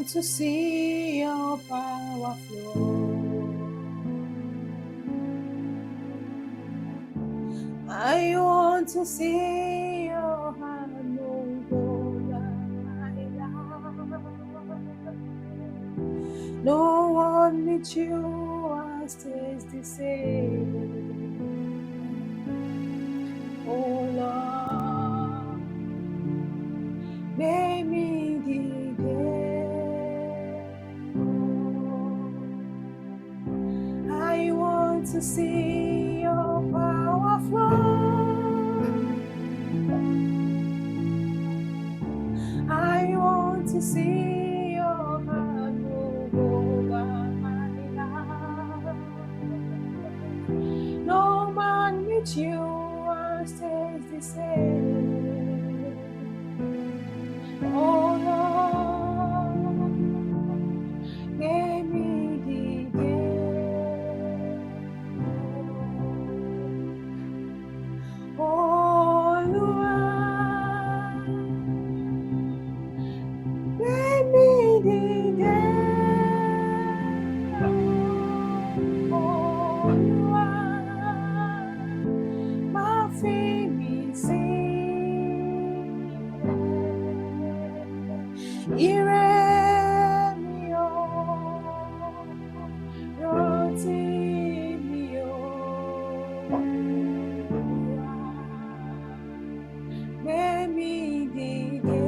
want to see your power flow. I want to see your hand move over my life. No one meets you and stays the same. Oh Lord, make me the day. I want to see your power flow. I want to see your hand move over my life. No man meets you and stays the same. Oh Lord, give me the day. Oluwa, give me the day. Oluwa, má fi mí sílẹ̀. Ire mi o, rántí mi o, Olúwa, gbé mi dìde.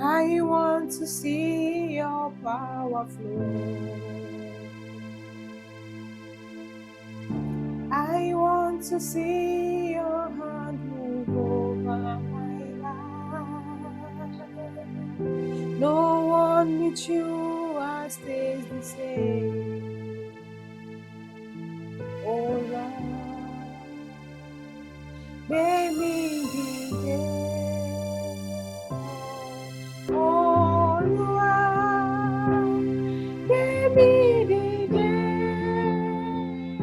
I want to see your power flow. I want to see your hand move over my life. No one meets you and stays the same. Oh Lord, baby, the day. Oluwa, baby, the day.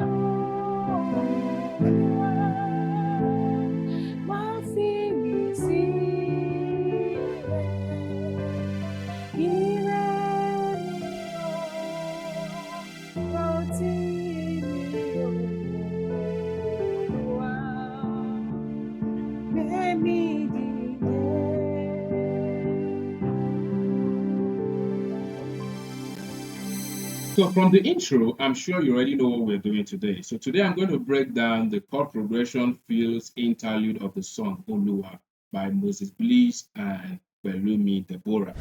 Oluwa, má fi mí sílẹ̀. Ire mi o, rántí mi o, Olúwa, gbé mi dìde. So from the intro, I'm sure you already know what we're doing today. So today I'm going to break down the chord progression fills interlude of the song Oluwa by Moses Bliss and Pelumi Deborah.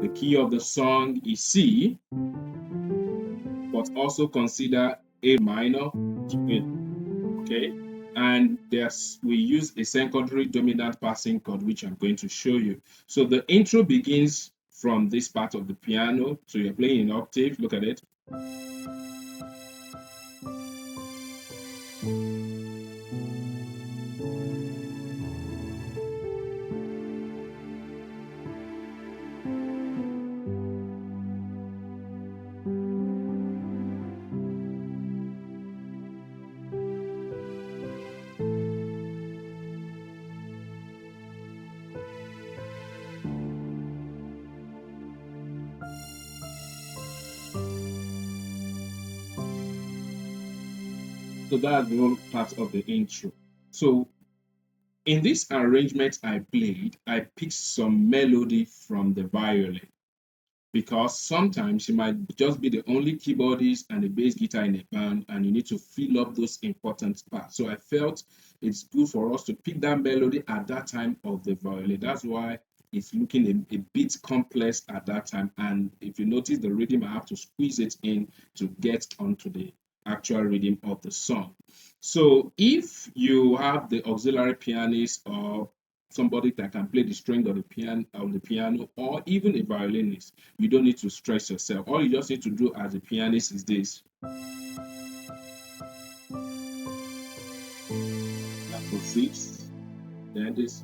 The key of the song is C, but also consider A minor, okay? And we use a secondary dominant passing chord, which I'm going to show you. So the intro begins from this part of the piano. So you're playing in octave, look at it. So that's the whole part of the intro. So in this arrangement I played, I picked some melody from the violin because sometimes you might just be the only keyboardist and a bass guitar in a band and you need to fill up those important parts. So I felt it's good for us to pick that melody at that time of the violin. That's why it's looking a bit complex at that time. And if you notice the rhythm, I have to squeeze it in to get onto the actual rhythm of the song. So if you have the auxiliary pianist or somebody that can play the string of the piano, or even a violinist, you don't need to stress yourself. All you just need to do as a pianist is this. For 6, then this,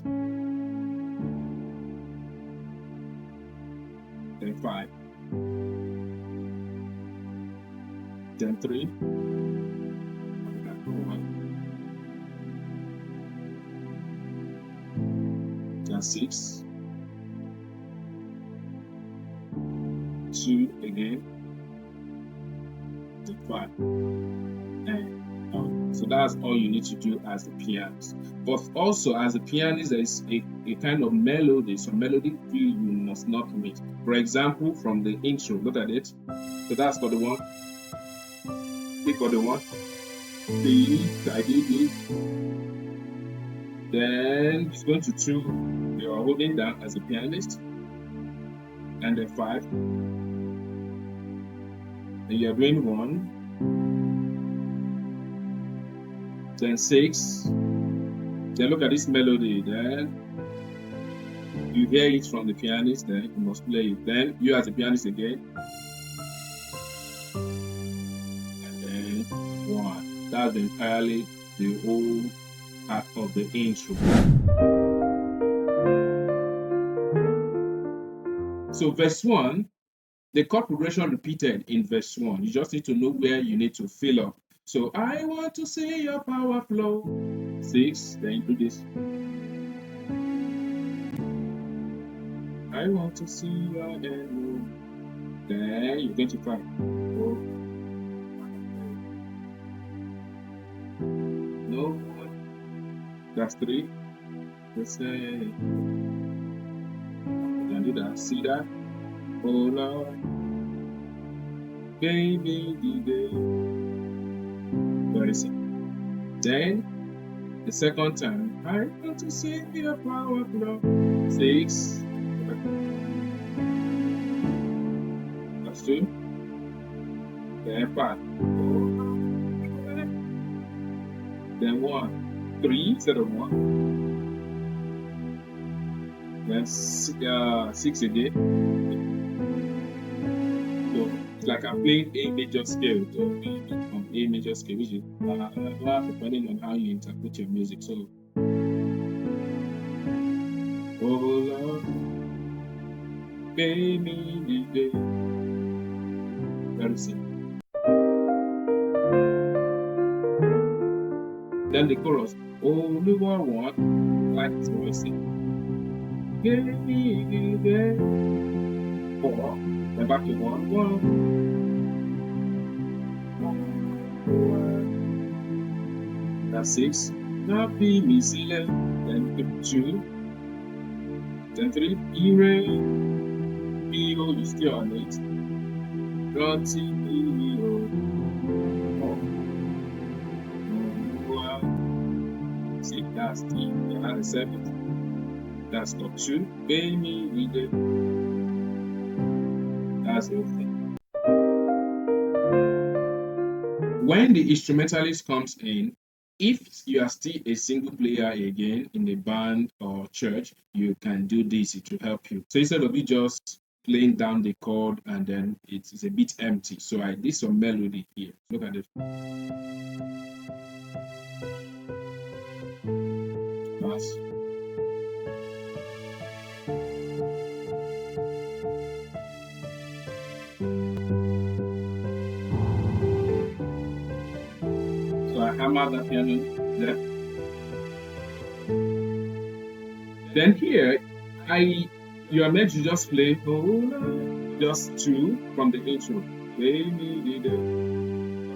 then 5, then 3, 1, then 6, 2 again, then 5, and so that's all you need to do as a pianist. But also as a pianist, there is a kind of melody, some melodic feel you must not miss. For example, from the intro, look at it. So that's for the 1, C for the 1, C, I did it. Then it's going to 2, you are holding down as a pianist, and then 5, and you are doing 1, then 6, then look at this melody, then you hear it from the pianist, then you must play it. Then you as a pianist again, and then 1. That's entirely the whole part of the intro. So verse 1, the chord progression repeated in verse 1. You just need to know where you need to fill up. So I want to see your power flow. 6, then you do this. I want to see your end. Then you're going to 5. Oh. No. That's 3. Let's say. Then do that. See that? Oh Lord, baby, very simple. Then the second time, I want to see your power flow. 6. That's 2. Then 5. Then 1. 3 instead of 1. Then 6 again. So it's like I'm playing A major scale on A major scale, which is depending on how you interpret your music. So, oh Lord, gave me the day. Very simple. Then the chorus, Oluwa want, like it's voicing. Give me the day. 4. Then back to 1, 1. That's 6. Now be me silent. Then 2. Then 3. Ire. Ego, you still on it. Roti. See, that's the 7th. That's not 2. Baby, we did. That's the thing. When the instrumentalist comes in, if you are still a single player again in a band or church, you can do this. It will help you. So instead of you just playing down the chord and then it's a bit empty. So I did some melody here. Look at it. Bass. So I hammer that piano there. Then here, you are meant to just play just 2 from the intro.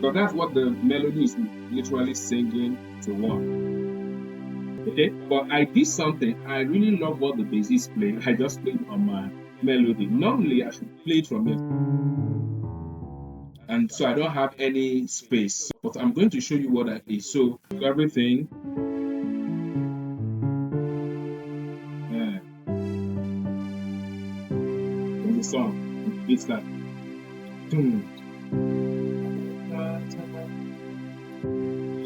But that's what the melody is literally singing to 1. Okay, but I did something. I really love what the bassist played. I just played on my melody. Normally, I should play it from it. And so I don't have any space. But I'm going to show you what that is. So everything. There's a song. It's like.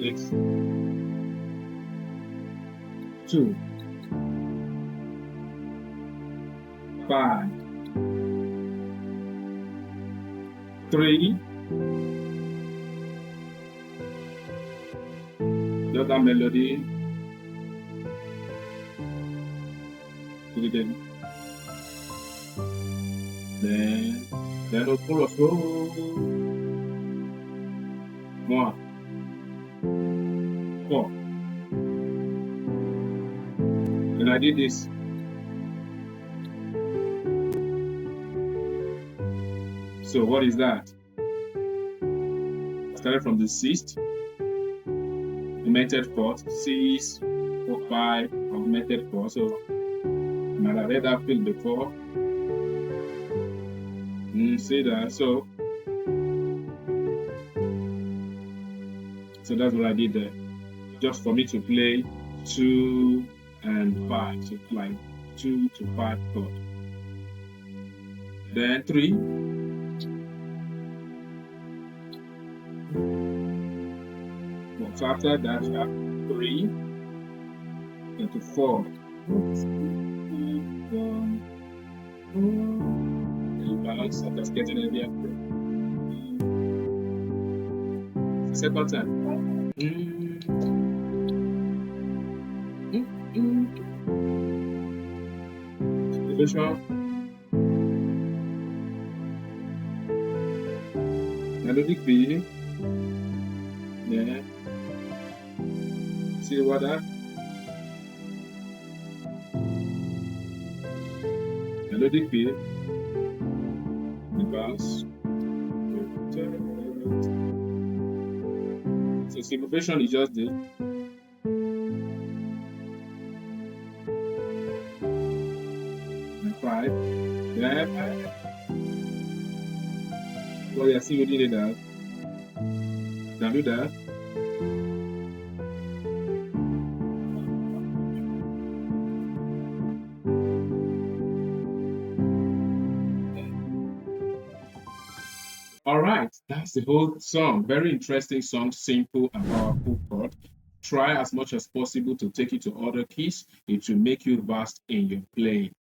It's 2, 5, 3. The other melody. Do it again. Then the chorus. 1, 4. And I did this. So what is that? Started from the 6th, augmented 4th, 6, 4, 5, augmented 4. So I might have read that field before. See that? So that's what I did there. Just for me to play 2 and 5. So like 2 to 5 chord. Then 3. So after that, you have 3 into 4. Balance. I'm just getting it here. Second time. Division. Melodic B. Yeah. See what that? Melodic B. Reverse. So syncopation is just the five. Then well, yeah, see, we did that. Now do that. All right, that's the whole song. Very interesting song, simple and powerful chord. Try as much as possible to take it to other keys. It will make you vast in your playing.